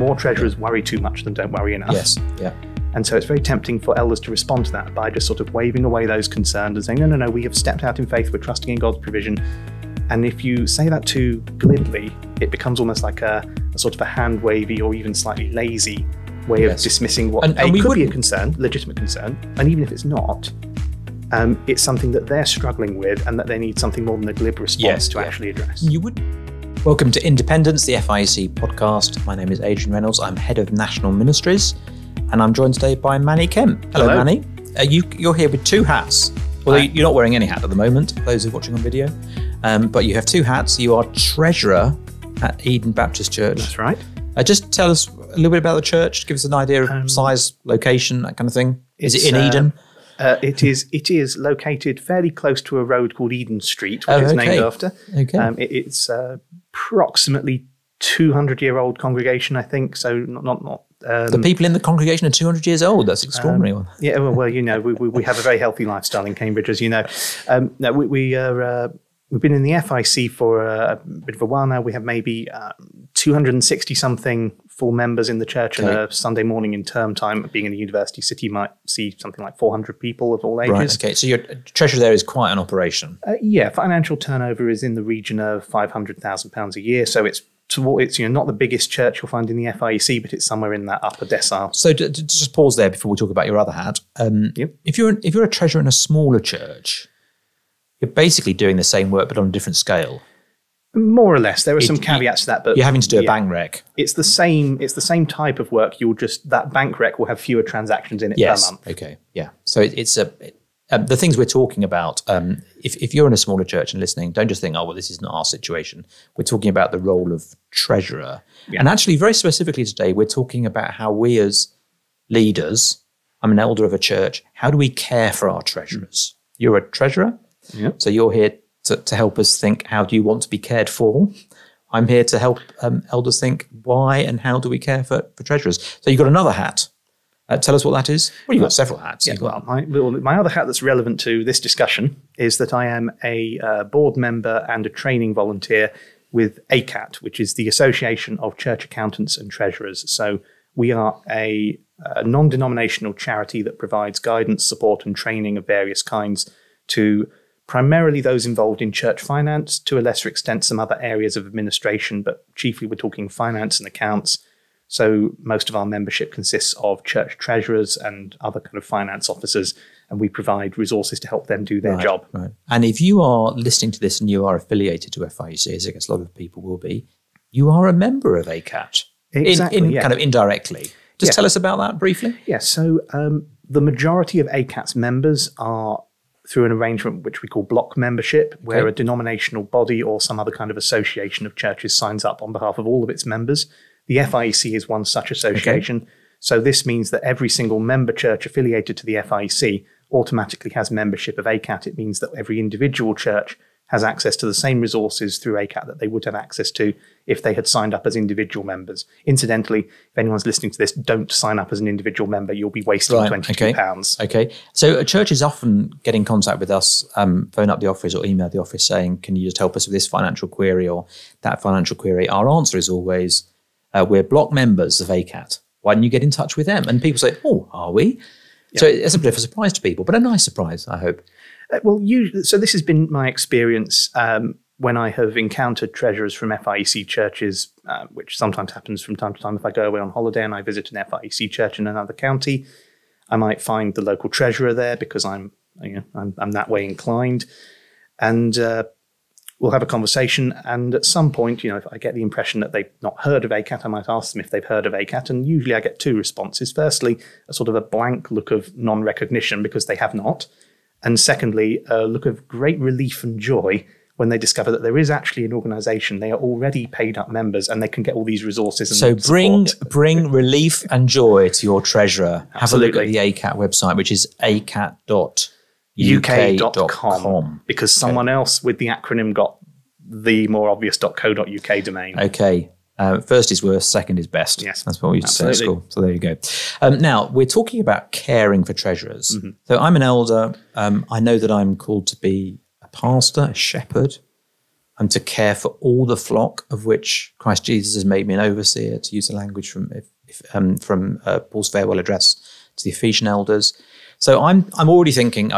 more treasurers worry too much than don't worry enough. Yes, yeah. And so it's very tempting for elders to respond to that by just sort of waving away those concerns and saying, no, we have stepped out in faith, we're trusting in God's provision. And if you say that too glibly, it becomes almost like a sort of a hand-wavy or even slightly lazy way of dismissing what could be a concern, legitimate concern. And even if it's not, it's something that they're struggling with and that they need something more than a glib response to actually address. You would. Welcome to Independence, the FIEC podcast. My name is Adrian Reynolds. I'm head of National Ministries, and I'm joined today by Manny Kemp. Hello. Manny. You're here with two hats. Well, you're not wearing any hat at the moment, those who are watching on video, but you have two hats. You are treasurer at Eden Baptist Church. That's right. Just tell us a little bit about the church. Give us an idea of size, location, that kind of thing. Is it in Eden? It is located fairly close to a road called Eden Street, which it's named after. Okay. It's approximately 200-year-old congregation, I think. So not. The people in the congregation are 200 years old. That's extraordinary. Well, we have a very hehealthy lifestyle in Cambridge, as you know. We've been in the FIEC for a bit of a while now. We have maybe 260-something full members in the church, and a Sunday morning in term time, being in a university city, you might see something like 400 people of all ages. Right, okay. So your treasury there is quite an operation. Financial turnover is in the region of £500,000 a year. So it's not the biggest church you'll find in the FIEC, but it's somewhere in that upper decile. So to just pause there before we talk about your other hat. If you're a treasurer in a smaller church, you're basically doing the same work but on a different scale. More or less. There are some caveats to that, but you're having to do a bank rec. It's the same type of work. That bank rec will have fewer transactions in it per month. Okay. Yeah. So it's the things we're talking about. If you're in a smaller church and listening, don't just think, this is not our situation. We're talking about the role of treasurer. Yeah. And actually, very specifically today, we're talking about how we as leaders, I'm an elder of a church, how do we care for our treasurers? You're a treasurer. Yeah. So you're here to help us think, how do you want to be cared for? I'm here to help elders think, why and how do we care for treasurers? So you've got another hat. Tell us what that is. Well, you've got several hats. My other hat that's relevant to this discussion is that I am a board member and a training volunteer with ACAT, which is the Association of Church Accountants and Treasurers. So we are a non-denominational charity that provides guidance, support and training of various kinds to primarily those involved in church finance, to a lesser extent some other areas of administration, but chiefly we're talking finance and accounts. So most of our membership consists of church treasurers and other kind of finance officers, and we provide resources to help them do their job. Right. And if you are listening to this and you are affiliated to FIEC, as I guess a lot of people will be, you are a member of ACAT. Exactly. Kind of indirectly. Just tell us about that briefly. Yeah, so the majority of ACAT's members are through an arrangement which we call block membership, where a denominational body or some other kind of association of churches signs up on behalf of all of its members. The FIEC is one such association. Okay. So this means that every single member church affiliated to the FIEC automatically has membership of ACAT. It means that every individual church has access to the same resources through ACAT that they would have access to if they had signed up as individual members. Incidentally, if anyone's listening to this, don't sign up as an individual member. You'll be wasting £22. Okay. So a church is often get in contact with us, phone up the office or email the office saying, can you just help us with this financial query or that financial query? Our answer is always, we're block members of ACAT. Why don't you get in touch with them? And people say, are we? Yeah. So it's a bit of a surprise to people, but a nice surprise, I hope. So this has been my experience when I have encountered treasurers from FIEC churches, which sometimes happens from time to time. If I go away on holiday and I visit an FIEC church in another county, I might find the local treasurer there because I'm that way inclined, and we'll have a conversation. And at some point, if I get the impression that they've not heard of ACAT, I might ask them if they've heard of ACAT, and usually I get two responses. Firstly, a sort of a blank look of non-recognition because they have not. And secondly, a look of great relief and joy when they discover that there is actually an organisation. They are already paid up members and they can get all these resources. And so bring relief and joy to your treasurer. Absolutely. Have a look at the ACAT website, which is acat.uk.com. Because someone else with the acronym got the more obvious .co.uk domain. Okay. First is worst, second is best. Yes. That's what we used to say at school. So there you go. Now, we're talking about caring for treasurers. Mm-hmm. So I'm an elder. I know that I'm called to be a pastor, a shepherd. I'm to care for all the flock of which Christ Jesus has made me an overseer, to use the language from Paul's farewell address to the Ephesian elders. So I'm already thinking,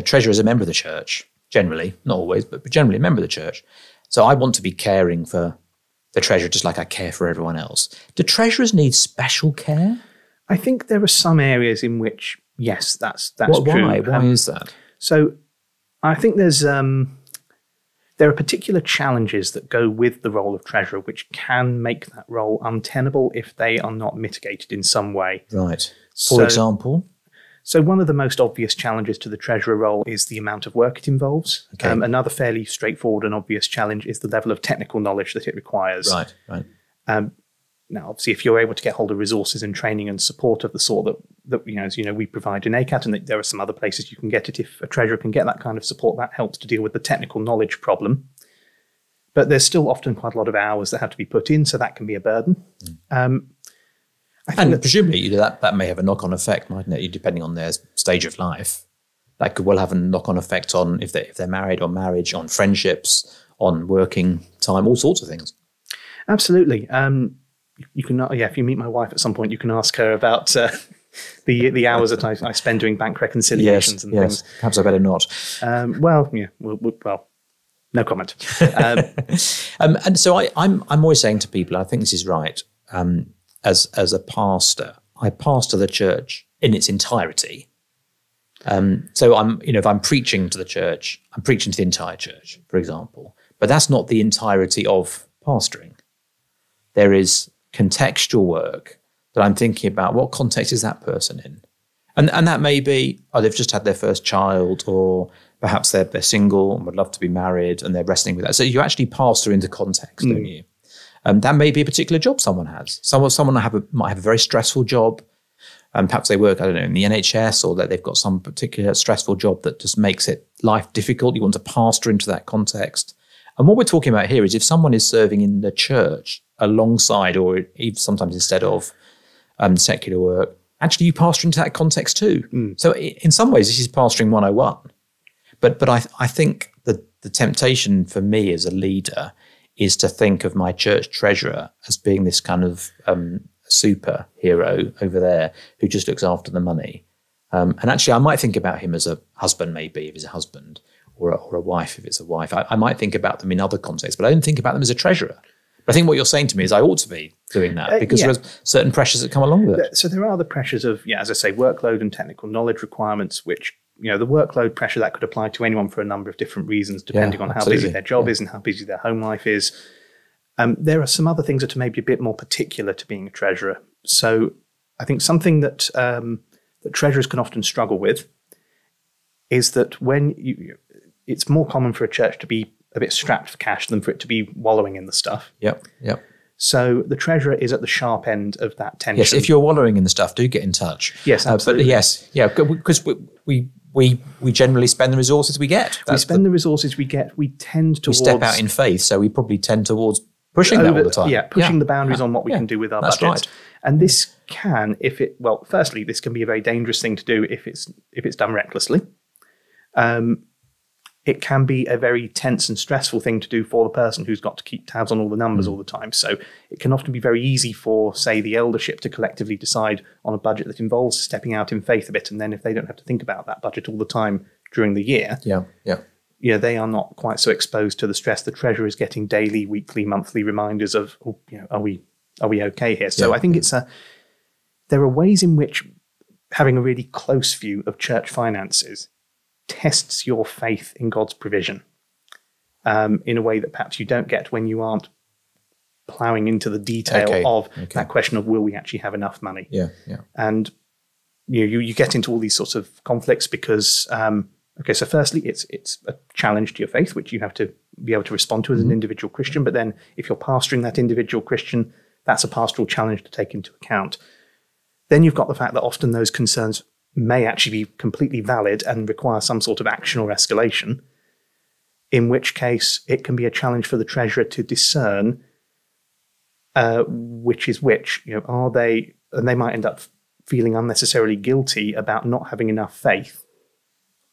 treasurer is a member of the church, generally, not always, but generally a member of the church. So I want to be caring for the treasurer just like I care for everyone else. Do treasurers need special care? I think there are some areas in which, yes, that's true. Why? Why is that? So I think there are particular challenges that go with the role of treasurer, which can make that role untenable if they are not mitigated in some way. Right. For example? So one of the most obvious challenges to the treasurer role is the amount of work it involves. Okay. Another fairly straightforward and obvious challenge is the level of technical knowledge that it requires. Right. Now, obviously, if you're able to get hold of resources and training and support of the sort that we provide in ACAT, and there are some other places you can get it, if a treasurer can get that kind of support, that helps to deal with the technical knowledge problem. But there's still often quite a lot of hours that have to be put in, so that can be a burden. And presumably that may have a knock-on effect, mightn't it, depending on their stage of life. That could well have a knock-on effect on if they're married, on marriage, on friendships, on working time, all sorts of things. Absolutely. You can, if you meet my wife at some point, you can ask her about the hours that I spend doing bank reconciliations and things. Perhaps I better not. Well, no comment. And so I'm always saying to people, I think this is right. As a pastor, I pastor the church in its entirety. So if I'm preaching to the church, I'm preaching to the entire church, for example. But that's not the entirety of pastoring. There is contextual work that I'm thinking about. What context is that person in? And that may be, they've just had their first child, or perhaps they're single and would love to be married and they're wrestling with that. So you actually pastor into context, don't you? That may be a particular job someone has. Someone might have a very stressful job. Perhaps they work, in the NHS, or that they've got some particular stressful job that just makes life difficult. You want to pastor into that context. And what we're talking about here is if someone is serving in the church alongside, or even sometimes instead of secular work, actually you pastor into that context too. So in some ways, this is pastoring 101. But I think the temptation for me as a leader is to think of my church treasurer as being this kind of superhero over there who just looks after the money. And actually, I might think about him as a husband, maybe, if he's a husband, or a wife, if it's a wife. I might think about them in other contexts, but I don't think about them as a treasurer. But I think what you're saying to me is I ought to be doing that because there's certain pressures that come along with it. So there are the pressures of, as I say, workload and technical knowledge requirements, which, the workload pressure that could apply to anyone for a number of different reasons, depending on how busy their job is and how busy their home life is. There are some other things that are maybe a bit more particular to being a treasurer. So I think something that treasurers can often struggle with is that it's more common for a church to be a bit strapped for cash than for it to be wallowing in the stuff. Yep. So the treasurer is at the sharp end of that tension. Yes, if you're wallowing in the stuff, do get in touch. Yes, absolutely. But because we generally spend the resources we get. We spend the resources we get. We tend towards... We step out in faith, so we probably tend towards pushing that all the time. Yeah, pushing the boundaries on what we can do with our budgets. Right. And this can, firstly, this can be a very dangerous thing to do if it's done recklessly. It can be a very tense and stressful thing to do for the person who's got to keep tabs on all the numbers all the time. So it can often be very easy for, say, the eldership to collectively decide on a budget that involves stepping out in faith a bit. And then if they don't have to think about that budget all the time during the year, they are not quite so exposed to the stress. The treasurer is getting daily, weekly, monthly reminders of, are we okay here? So I think there are ways in which having a really close view of church finances tests your faith in God's provision in a way that perhaps you don't get when you aren't ploughing into the detail of that question of, will we actually have enough money? Yeah. And you get into all these sorts of conflicts because, so firstly, it's a challenge to your faith, which you have to be able to respond to as an individual Christian. But then if you're pastoring that individual Christian, that's a pastoral challenge to take into account. Then you've got the fact that often those concerns may actually be completely valid and require some sort of action or escalation, in which case it can be a challenge for the treasurer to discern which is which. Are they, and they might end up feeling unnecessarily guilty about not having enough faith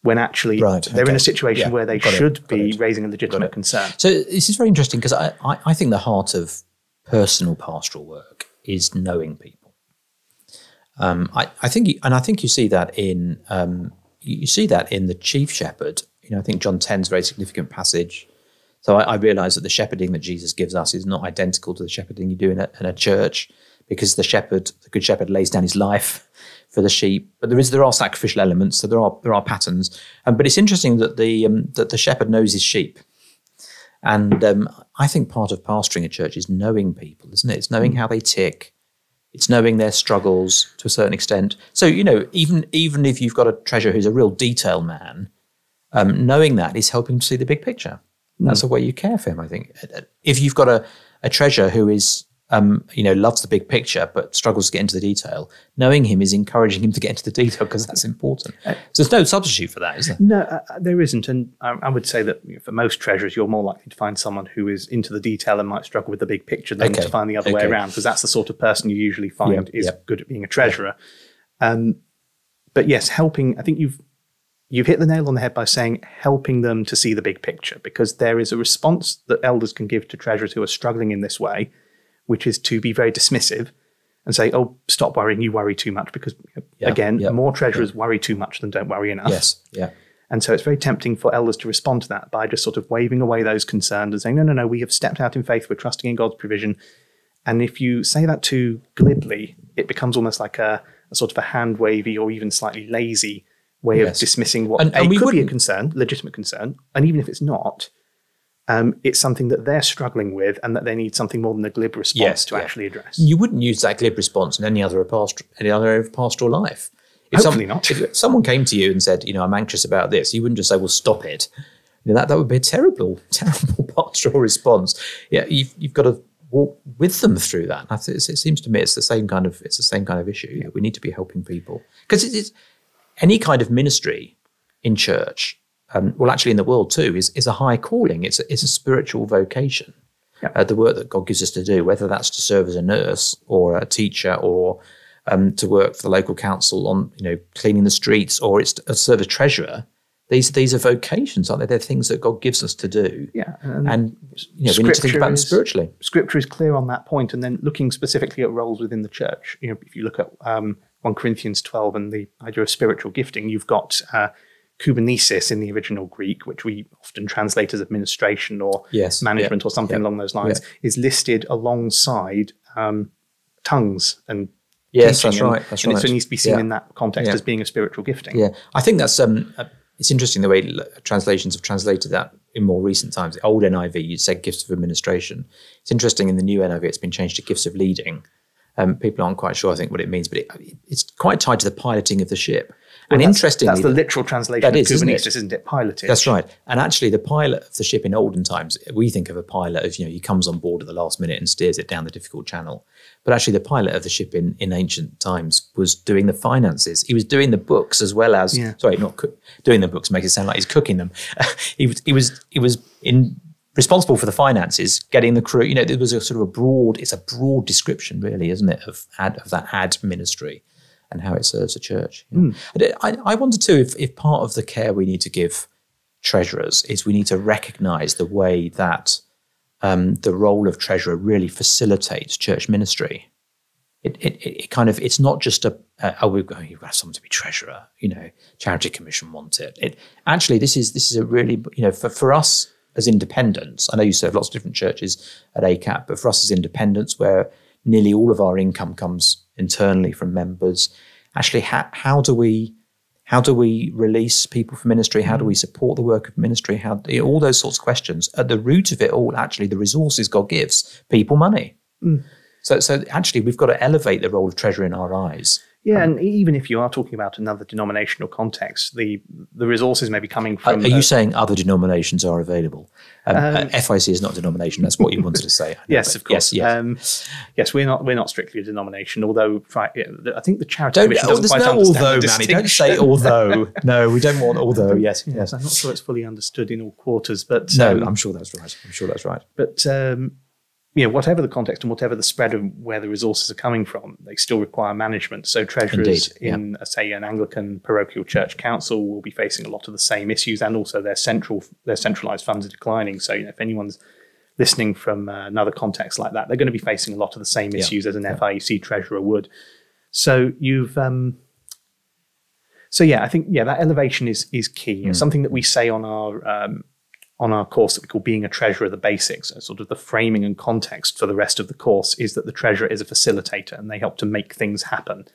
when actually they're in a situation where they should be raising a legitimate concern. So this is very interesting because I think the heart of personal pastoral work is knowing people. I think you see that in the chief shepherd. I think John 10's a very significant passage. So I realise that the shepherding that Jesus gives us is not identical to the shepherding you do in a church, because the good shepherd lays down his life for the sheep. But there are sacrificial elements, so there are patterns. But it's interesting that the shepherd knows his sheep. And I think part of pastoring a church is knowing people, isn't it? It's knowing how they tick. It's knowing their struggles to a certain extent. So, even if you've got a treasurer who's a real detail man, knowing that is helping to see the big picture. That's the way you care for him, I think. If you've got a treasurer who is, loves the big picture but struggles to get into the detail, knowing him is encouraging him to get into the detail because that's important. So there's no substitute for that, is there? No, there isn't. And I would say that for most treasurers, you're more likely to find someone who is into the detail and might struggle with the big picture than to find the other way around, because that's the sort of person you usually find is good at being a treasurer. But yes, helping, I think you've hit the nail on the head by saying helping them to see the big picture, because there is a response that elders can give to treasurers who are struggling in this way, which is to be very dismissive and say, oh, stop worrying, you worry too much, because, more treasurers worry too much than don't worry enough. Yes, yeah. And so it's very tempting for elders to respond to that by just sort of waving away those concerns and saying, no, we have stepped out in faith, we're trusting in God's provision. And if you say that too glibly, it becomes almost like a sort of a hand-wavy or even slightly lazy way of dismissing what could be a concern, legitimate concern. And even if it's not, it's something that they're struggling with and that they need something more than a glib response to actually address. You wouldn't use that glib response in any other area of pastoral life. Hopefully not. If someone came to you and said, I'm anxious about this, you wouldn't just say, well, stop it. That would be a terrible, terrible pastoral response. Yeah, you've got to walk with them through that. It seems to me it's the same kind of issue. Yeah. We need to be helping people, because it's any kind of ministry in church, actually in the world too, is a high calling. It's a spiritual vocation. Yeah. The work that God gives us to do, whether that's to serve as a nurse or a teacher or to work for the local council on cleaning the streets, or it's to serve as treasurer. These are vocations, aren't they? They're things that God gives us to do. Yeah, and we need to think about them spiritually. Scripture is clear on that point, and then looking specifically at roles within the church. If you look at 1 Corinthians 12 and the idea of spiritual gifting, you've got kubernesis in the original Greek, which we often translate as administration or management or something along those lines, is listed alongside tongues and yes, teaching. That's right. And so it needs to be seen in that context as being a spiritual gifting. Yeah, I think that's it's interesting the way translations have translated that in more recent times. The old NIV, you said gifts of administration. It's interesting in the new NIV, it's been changed to gifts of leading. People aren't quite sure, I think, what it means, but it's quite tied to the piloting of the ship. And interestingly, that's the literal translation of kubernesis, isn't it? Piloting. That's right. And actually, the pilot of the ship in olden times, we think of a pilot as he comes on board at the last minute and steers it down the difficult channel. But actually, the pilot of the ship in ancient times was doing the finances. He was doing the books as well as doing the books makes it sound like he's cooking them. he was responsible for the finances, getting the crew. There was a sort of a broad description, really, isn't it, of that ad ministry and how it serves a church. I wonder too if part of the care we need to give treasurers is we need to recognise the way that the role of treasurer really facilitates church ministry. It's not just you've got someone to be treasurer. Charity Commission want it. Actually, this is a really for us as independents. I know you serve lots of different churches at ACAT, but for us as independents, where nearly all of our income comes internally from members, actually, how do we release people for ministry? How do we support the work of ministry? All those sorts of questions. At the root of it all, actually, the resources God gives, people, money. So actually, we've got to elevate the role of treasurer in our eyes. Yeah, and even if you are talking about another denominational context, the resources may be coming from... Are you saying other denominations are available? FIEC is not a denomination. That's what you wanted to say. Yes, of course. Yes, we're not strictly a denomination, although I think the Charity Commission doesn't quite understand the Manny, don't say although. No, we don't want although. Yes. I'm not sure it's fully understood in all quarters, but... No, I'm sure that's right. But... whatever the context and whatever the spread of where the resources are coming from, they still require management. So treasurers in, say, an Anglican parochial church council will be facing a lot of the same issues, and also their centralised funds are declining. So if anyone's listening from another context like that, they're going to be facing a lot of the same issues as an FIEC treasurer would. So I think that elevation is key. It's something that we say on our course that we call Being a Treasurer, the basics. So sort of the framing and context for the rest of the course is that the treasurer is a facilitator and they help to make things happen.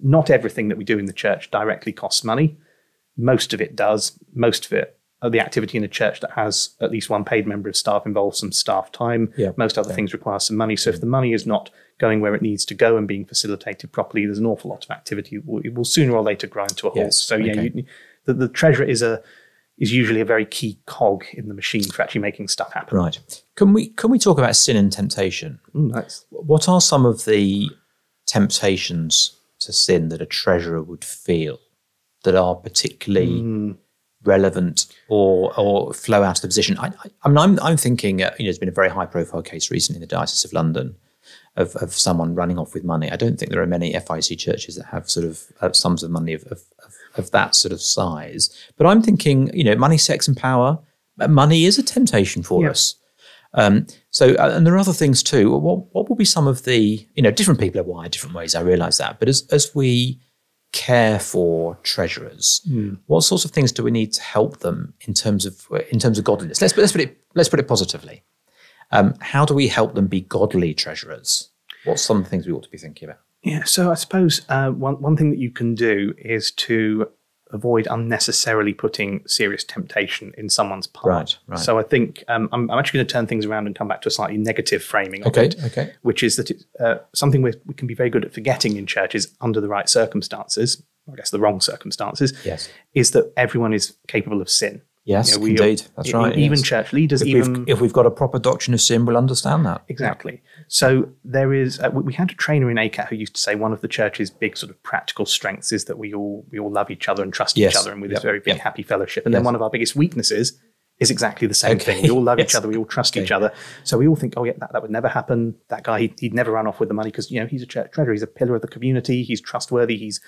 Not everything that we do in the church directly costs money. Most of it does. Most of it, the activity in a church that has at least one paid member of staff involves some staff time. Most other things require some money. So if the money is not going where it needs to go and being facilitated properly, there's an awful lot of activity. It will sooner or later grind to a halt. So the treasurer is usually a very key cog in the machine for actually making stuff happen. Right. Can we talk about sin and temptation? Nice. What are some of the temptations to sin that a treasurer would feel that are particularly relevant or flow out of the position? I'm thinking, there's been a very high-profile case recently in the Diocese of London of someone running off with money. I don't think there are many FIEC churches that have sort of sums of money of that sort of size. But I'm thinking, money, sex and power, money is a temptation for us. So, and there are other things too. What will be some of the, different people are wired different ways, I realise that. But as we care for treasurers, what sorts of things do we need to help them in terms of godliness? Let's put it positively. How do we help them be godly treasurers? What's some of the things we ought to be thinking about? Yeah, so I suppose one thing that you can do is to avoid unnecessarily putting serious temptation in someone's path. Right. So I think I'm actually going to turn things around and come back to a slightly negative framing of it, which is that it's something we can be very good at forgetting in churches under the right circumstances, I guess the wrong circumstances, is that everyone is capable of sin. Yes, indeed. That's right. Even church leaders, if we've got a proper doctrine of sin, we'll understand that. Exactly. So there is. We had a trainer in ACAT who used to say one of the church's big sort of practical strengths is that we all love each other and trust each other, and with this very big happy fellowship. And then one of our biggest weaknesses is exactly the same thing. We all love each other. We all trust each other. So we all think, that would never happen. That guy, he'd never run off with the money because he's a church treasurer. He's a pillar of the community. He's trustworthy. He's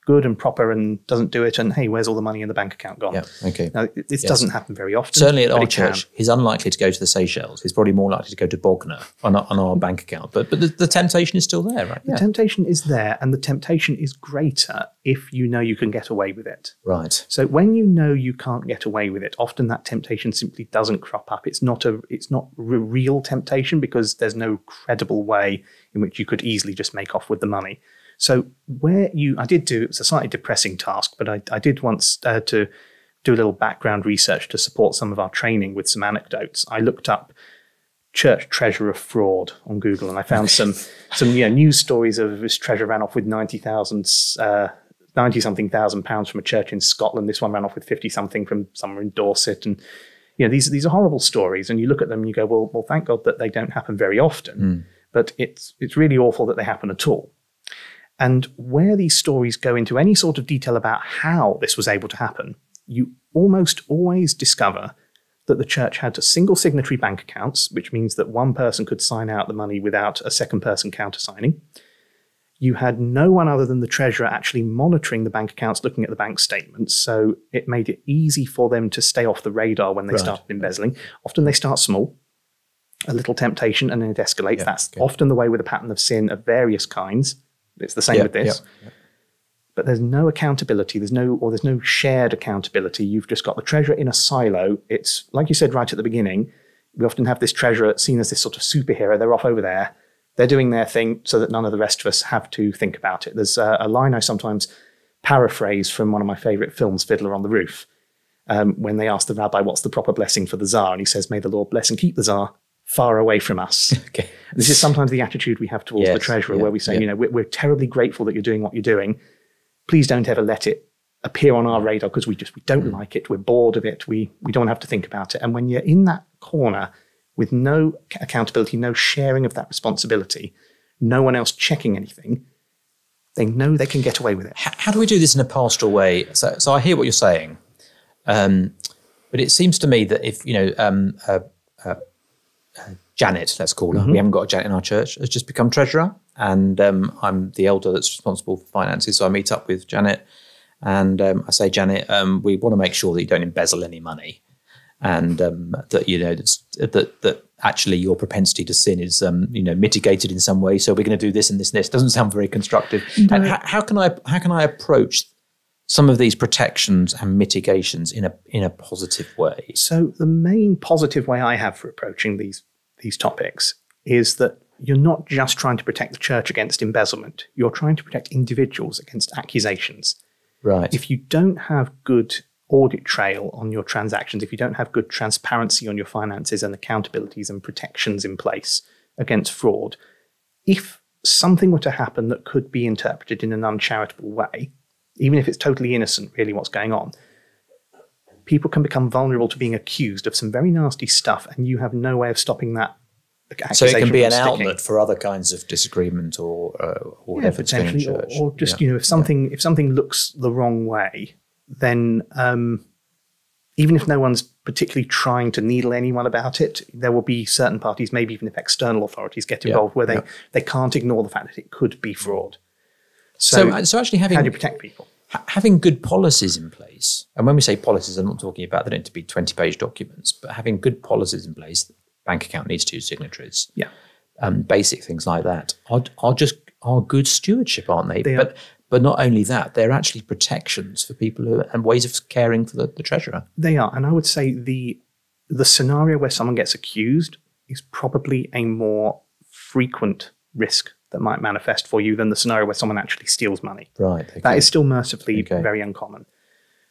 good and proper and doesn't do it, and hey, where's all the money in the bank account gone? Now, this doesn't happen very often. Certainly at our church, he's unlikely to go to the Seychelles. He's probably more likely to go to Bognor on our bank account. But the temptation is still there, right? The temptation is there, and the temptation is greater if you know you can get away with it. Right. So when you know you can't get away with it, often that temptation simply doesn't crop up. It's not real temptation because there's no credible way in which you could easily just make off with the money. So it's a slightly depressing task, but I did once to do a little background research to support some of our training with some anecdotes. I looked up church treasurer fraud on Google, and I found some news stories of this treasurer ran off with 90-something thousand pounds from a church in Scotland. This one ran off with 50-something from somewhere in Dorset, and these are horrible stories. And you look at them and you go, well, thank God that they don't happen very often, but it's really awful that they happen at all. And where these stories go into any sort of detail about how this was able to happen, you almost always discover that the church had single signatory bank accounts, which means that one person could sign out the money without a second person countersigning. You had no one other than the treasurer actually monitoring the bank accounts, looking at the bank statements. So it made it easy for them to stay off the radar when they started embezzling. Often they start small, a little temptation, and then it escalates. That's often the way with a pattern of sin of various kinds. It's the same with this. But there's no accountability. There's no shared accountability. You've just got the treasurer in a silo. It's like you said right at the beginning, we often have this treasurer seen as this sort of superhero. They're off over there. They're doing their thing so that none of the rest of us have to think about it. There's a line I sometimes paraphrase from one of my favorite films, Fiddler on the Roof, when they ask the rabbi, what's the proper blessing for the Tsar? And he says, may the Lord bless and keep the Tsar far away from us. This is sometimes the attitude we have towards the treasurer, where we say, we're terribly grateful that you're doing what you're doing. Please don't ever let it appear on our radar because we don't like it. We're bored of it. We don't have to think about it. And when you're in that corner with no accountability, no sharing of that responsibility, no one else checking anything, they know they can get away with it. How do we do this in a pastoral way? So I hear what you're saying, but it seems to me that if Janet, let's call her. We haven't got a Janet in our church, has just become treasurer. And I'm the elder that's responsible for finances. So I meet up with Janet and I say, Janet, we want to make sure that you don't embezzle any money. And that, that actually your propensity to sin is, mitigated in some way. So we're going to do this and this and this. Doesn't sound very constructive. No. And how can I approach some of these protections and mitigations in a positive way? So the main positive way I have for approaching these topics is that you're not just trying to protect the church against embezzlement. You're trying to protect individuals against accusations. Right. If you don't have good audit trail on your transactions, if you don't have good transparency on your finances and accountabilities and protections in place against fraud, if something were to happen that could be interpreted in an uncharitable way, even if it's totally innocent, really what's going on, people can become vulnerable to being accused of some very nasty stuff, and you have no way of stopping that. So it can be an outlet for other kinds of disagreement or whatever it's in church. Or just, if something looks the wrong way, then even if no one's particularly trying to needle anyone about it, there will be certain parties, maybe even if external authorities get involved, where they can't ignore the fact that it could be fraud. So actually having... How do you protect people? Having good policies in place, and when we say policies, I'm not talking about they don't need to be 20-page documents, but having good policies in place, bank account needs 2 signatories. Yeah. Basic things like that are good stewardship, aren't they? But not only that, they're actually protections for people and ways of caring for the treasurer. They are. And I would say the scenario where someone gets accused is probably a more frequent risk that might manifest for you than the scenario where someone actually steals money. Right. Okay. That is still mercifully very uncommon.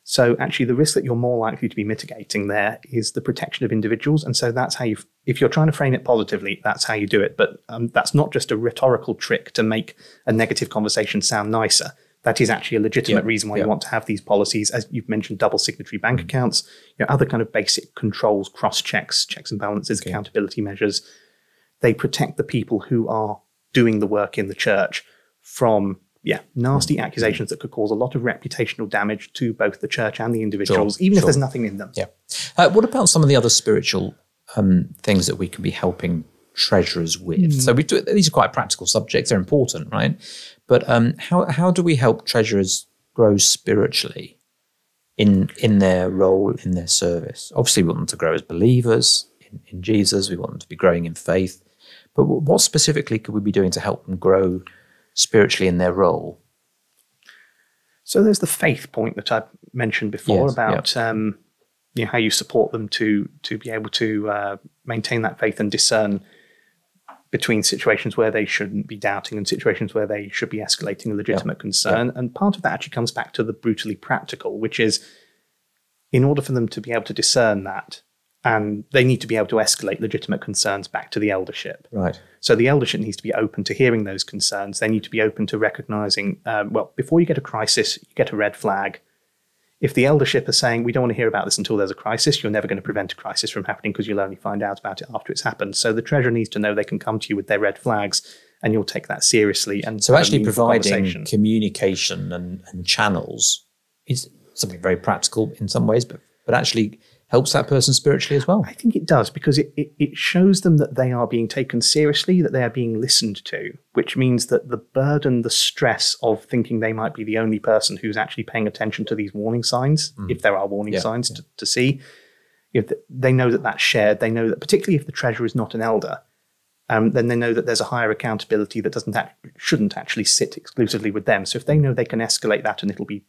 So actually the risk that you're more likely to be mitigating there is the protection of individuals. And so that's how if you're trying to frame it positively, that's how you do it. But that's not just a rhetorical trick to make a negative conversation sound nicer. That is actually a legitimate reason why you want to have these policies. As you've mentioned, double signatory bank accounts, other kind of basic controls, cross-checks, checks and balances, accountability measures. They protect the people who are doing the work in the church from nasty accusations that could cause a lot of reputational damage to both the church and the individuals, even if there's nothing in them. Yeah. What about some of the other spiritual things that we can be helping treasurers with? So these are quite practical subjects. They're important, right? But how do we help treasurers grow spiritually in their role, in their service? Obviously, we want them to grow as believers in Jesus. We want them to be growing in faith. But what specifically could we be doing to help them grow spiritually in their role? So there's the faith point that I mentioned before about how you support them to be able to maintain that faith and discern between situations where they shouldn't be doubting and situations where they should be escalating a legitimate concern. And part of that actually comes back to the brutally practical, which is in order for them to be able to discern that, and they need to be able to escalate legitimate concerns back to the eldership. Right. So the eldership needs to be open to hearing those concerns. They need to be open to recognizing, before you get a crisis, you get a red flag. If the eldership are saying, we don't want to hear about this until there's a crisis, you're never going to prevent a crisis from happening because you'll only find out about it after it's happened. So the treasurer needs to know they can come to you with their red flags and you'll take that seriously. And so actually providing communication and channels is something very practical in some ways, but actually helps that person spiritually as well. I think it does, because it shows them that they are being taken seriously, that they are being listened to, which means that the burden, the stress of thinking they might be the only person who's actually paying attention to these warning signs, if there are warning signs to see, they know that that's shared. They know that, particularly if the treasurer is not an elder, then they know that there's a higher accountability that shouldn't actually sit exclusively with them. So if they know they can escalate that and it'll be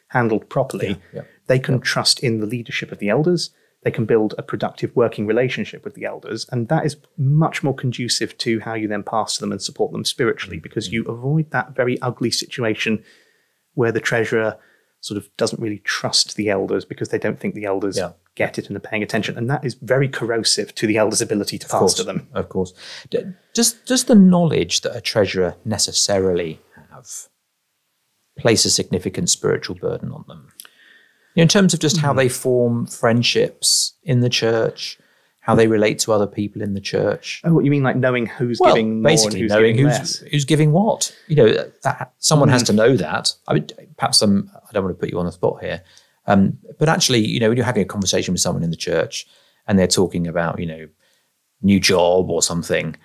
handled properly, they can trust in the leadership of the elders. They can build a productive working relationship with the elders. And that is much more conducive to how you then pass to them and support them spiritually, because you avoid that very ugly situation where the treasurer sort of doesn't really trust the elders because they don't think the elders get it and are paying attention. And that is very corrosive to the elders' ability to pass to them. Of course. Does the knowledge that a treasurer necessarily have place a significant spiritual burden on them? In terms of just how they form friendships in the church, how they relate to other people in the church. Oh, what you mean, like knowing who's giving more and who's knowing giving less? Who's giving what? That someone has to know that. I mean, perhaps I don't want to put you on the spot here, but actually, when you're having a conversation with someone in the church and they're talking about, new job or something.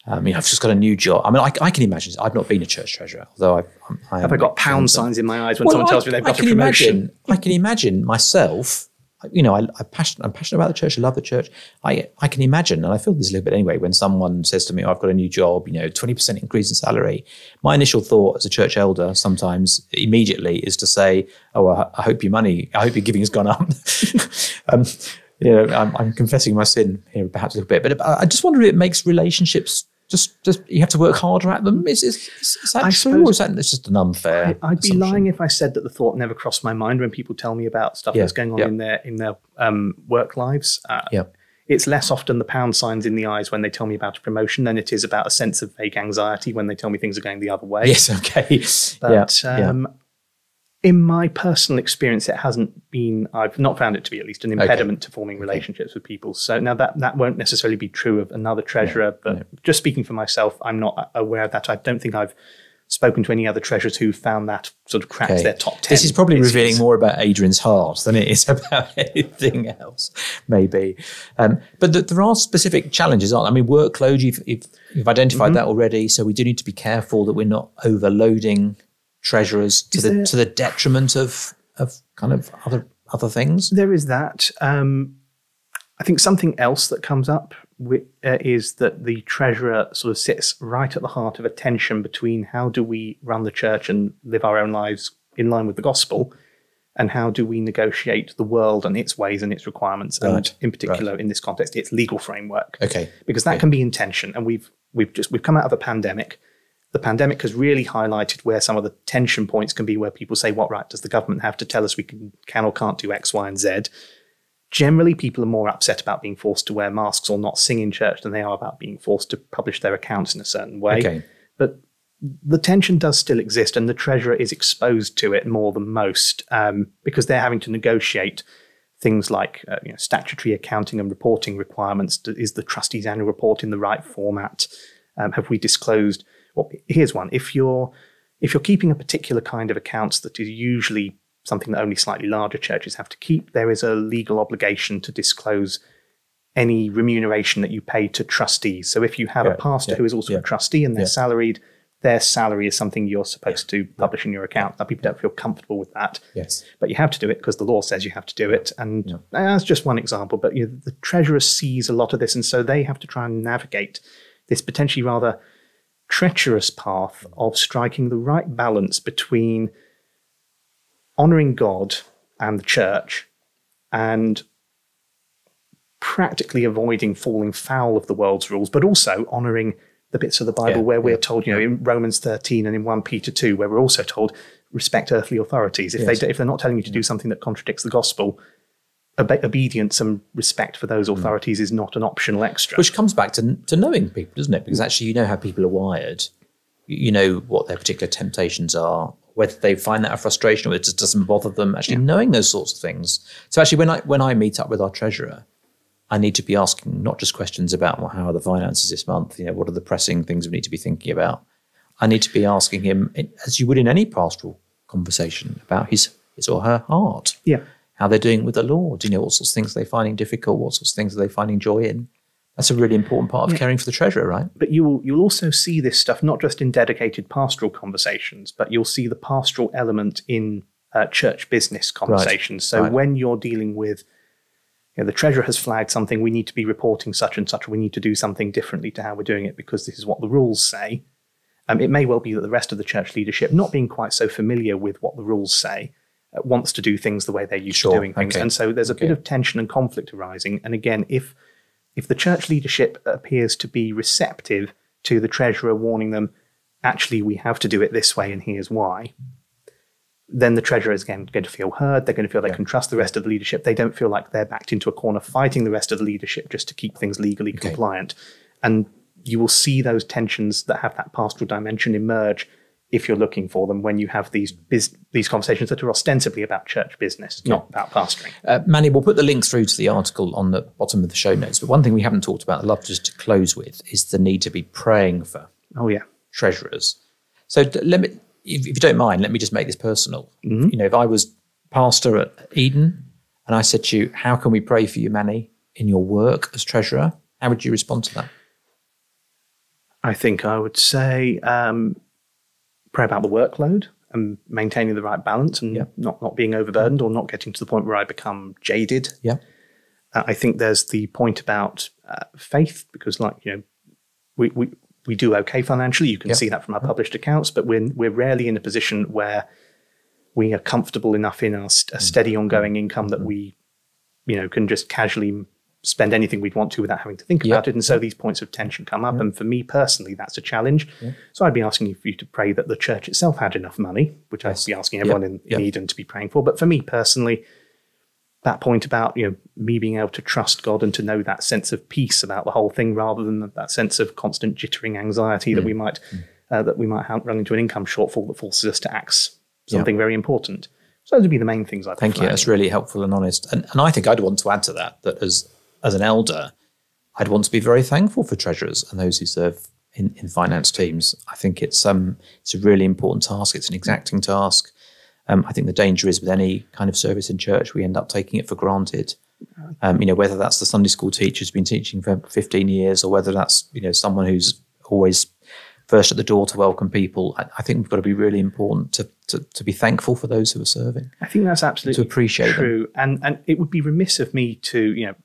I've just got a new job. I mean, I can imagine. I've not been a church treasurer, although have I got pound signs in my eyes when someone tells me they've got a promotion? I can imagine myself. I'm passionate about the church. I love the church. I can imagine, and I feel this a little bit anyway, when someone says to me, I've got a new job, 20% increase in salary. My initial thought as a church elder sometimes immediately is to say, I hope your giving has gone up. I'm confessing my sin here perhaps a little bit, but I just wonder if it makes relationships just you have to work harder at them. Is that true, or is that just an unfair I'd be assumption? lying if I said that the thought never crossed my mind when people tell me about stuff that's going on in their work lives. It's less often the pound signs in the eyes when they tell me about a promotion than it is about a sense of vague anxiety when they tell me things are going the other way. Yes, okay. But in my personal experience, I've not found it to be at least an impediment to forming relationships with people. So now that won't necessarily be true of another treasurer, but just speaking for myself, I'm not aware of that. I don't think I've spoken to any other treasurers who found that sort of cracked their top 10. This is probably revealing more about Adrian's heart than it is about anything else, maybe. But there are specific challenges, aren't there? I mean, workload, you've identified that already, so we do need to be careful that we're not overloading treasurers to the detriment of kind of other things. There is that. I think something else that comes up is that the treasurer sort of sits right at the heart of a tension between how do we run the church and live our own lives in line with the gospel, and how do we negotiate the world and its ways and its requirements, and in particular in this context, its legal framework. Okay, because that can be in tension, and we've come out of a pandemic. The pandemic has really highlighted where some of the tension points can be, where people say, what right does the government have to tell us we can or can't do X, Y, and Z? Generally, people are more upset about being forced to wear masks or not sing in church than they are about being forced to publish their accounts in a certain way. Okay. But the tension does still exist, and the treasurer is exposed to it more than most because they're having to negotiate things like statutory accounting and reporting requirements. Is the trustees' annual report in the right format? Have we disclosed? Well, here's one. If you're keeping a particular kind of accounts that is usually something that only slightly larger churches have to keep, there is a legal obligation to disclose any remuneration that you pay to trustees. So if you have a pastor who is also a trustee and they're salaried, their salary is something you're supposed to publish in your account. Now, people don't feel comfortable with that. Yes. But you have to do it because the law says you have to do it. And that's just one example. But the treasurer sees a lot of this, and so they have to try and navigate this potentially rather treacherous path of striking the right balance between honouring God and the church and practically avoiding falling foul of the world's rules, but also honouring the bits of the Bible where we're told, in Romans 13 and in 1 Peter 2, where we're also told, respect earthly authorities. If they're not telling you to do something that contradicts the gospel, obedience and respect for those authorities is not an optional extra. Which comes back to knowing people, doesn't it? Because actually you know how people are wired. You know what their particular temptations are, whether they find that a frustration or it just doesn't bother them. Actually knowing those sorts of things. So actually when I meet up with our treasurer, I need to be asking not just questions about how are the finances this month, what are the pressing things we need to be thinking about. I need to be asking him, as you would in any pastoral conversation, about his or her heart. Yeah. How they're doing with the Lord, what sorts of things are they finding difficult, what sorts of things are they finding joy in. That's a really important part of caring for the treasurer, right? But you'll also see this stuff not just in dedicated pastoral conversations, but you'll see the pastoral element in church business conversations. So when you're dealing with, the treasurer has flagged something, we need to be reporting such and such, or we need to do something differently to how we're doing it because this is what the rules say. It may well be that the rest of the church leadership, not being quite so familiar with what the rules say, wants to do things the way they're used to doing things. And so there's a bit of tension and conflict arising. And again, if the church leadership appears to be receptive to the treasurer warning them, actually, we have to do it this way and here's why, then the treasurer is again going to feel heard. They're going to feel they can trust the rest of the leadership. They don't feel like they're backed into a corner fighting the rest of the leadership just to keep things legally compliant. And you will see those tensions that have that pastoral dimension emerge if you're looking for them when you have these conversations that are ostensibly about church business, not about pastoring. Manny, we'll put the link through to the article on the bottom of the show notes. But one thing we haven't talked about, I'd love just to close with, is the need to be praying for treasurers. So if you don't mind, let me just make this personal. Mm-hmm. If I was pastor at Eden and I said to you, how can we pray for you, Manny, in your work as treasurer How would you respond to that? I think I would say pray about the workload and maintaining the right balance and not being overburdened or not getting to the point where I become jaded. Yeah. I think there's the point about faith, because we do okay financially. You can see that from our published accounts, but we're rarely in a position where we are comfortable enough in a steady ongoing income that we, can just casually spend anything we'd want to without having to think about it. And so these points of tension come up. And for me personally, that's a challenge. So I'd be asking you to pray that the church itself had enough money, which I'd be asking everyone in Eden to be praying for. But for me personally, that point about, me being able to trust God and to know that sense of peace about the whole thing, rather than that sense of constant jittering anxiety that we might run into an income shortfall that forces us to axe something very important. So those would be the main things I'd Thank you. That's really helpful and honest. And I think I'd want to add to that as an elder, I'd want to be very thankful for treasurers and those who serve in finance teams. I think it's a really important task. It's an exacting task. I think the danger is with any kind of service in church, we end up taking it for granted. Whether that's the Sunday school teacher who's been teaching for 15 years or whether that's, someone who's always first at the door to welcome people. I think we've got to be really important to be thankful for those who are serving. I think that's absolutely to appreciate true. And it would be remiss of me to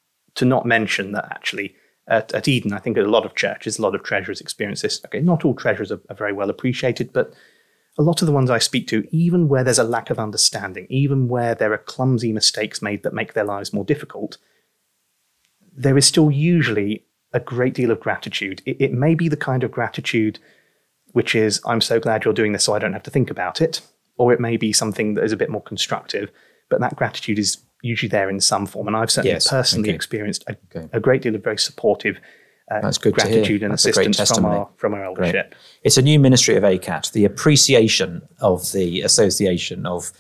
not mention that actually at Eden, I think at a lot of churches, a lot of treasurers experience this. Okay, not all treasurers are very well appreciated, but a lot of the ones I speak to, even where there's a lack of understanding, even where there are clumsy mistakes made that make their lives more difficult, there is still usually a great deal of gratitude. It may be the kind of gratitude which is, I'm so glad you're doing this so I don't have to think about it, or it may be something that is a bit more constructive, but that gratitude is usually there in some form. And I've certainly personally experienced a great deal of very supportive That's good gratitude and That's assistance from our eldership. Great. It's a new ministry of ACAT, the appreciation of the Association of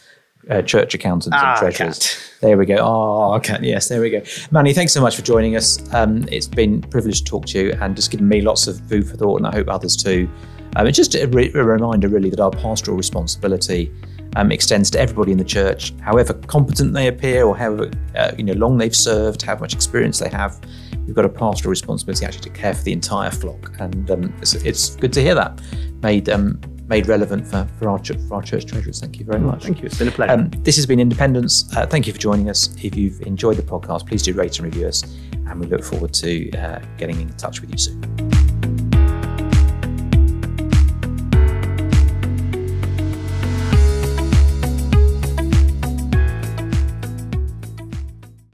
Church Accountants and Treasurers. ACAT. There we go. ACAT. Yes, there we go. Manny, thanks so much for joining us. It's been a privilege to talk to you and just given me lots of food for thought, and I hope others too. It's just a reminder really that our pastoral responsibility extends to everybody in the church, however competent they appear or however long they've served, how much experience they have. We've got a pastoral responsibility actually to care for the entire flock, and it's good to hear that made relevant for our church treasurers. Thank you very much. Thank you. It's been a pleasure. This has been Independence. Thank you for joining us. If you've enjoyed the podcast, please do rate and review us, and we look forward to getting in touch with you soon.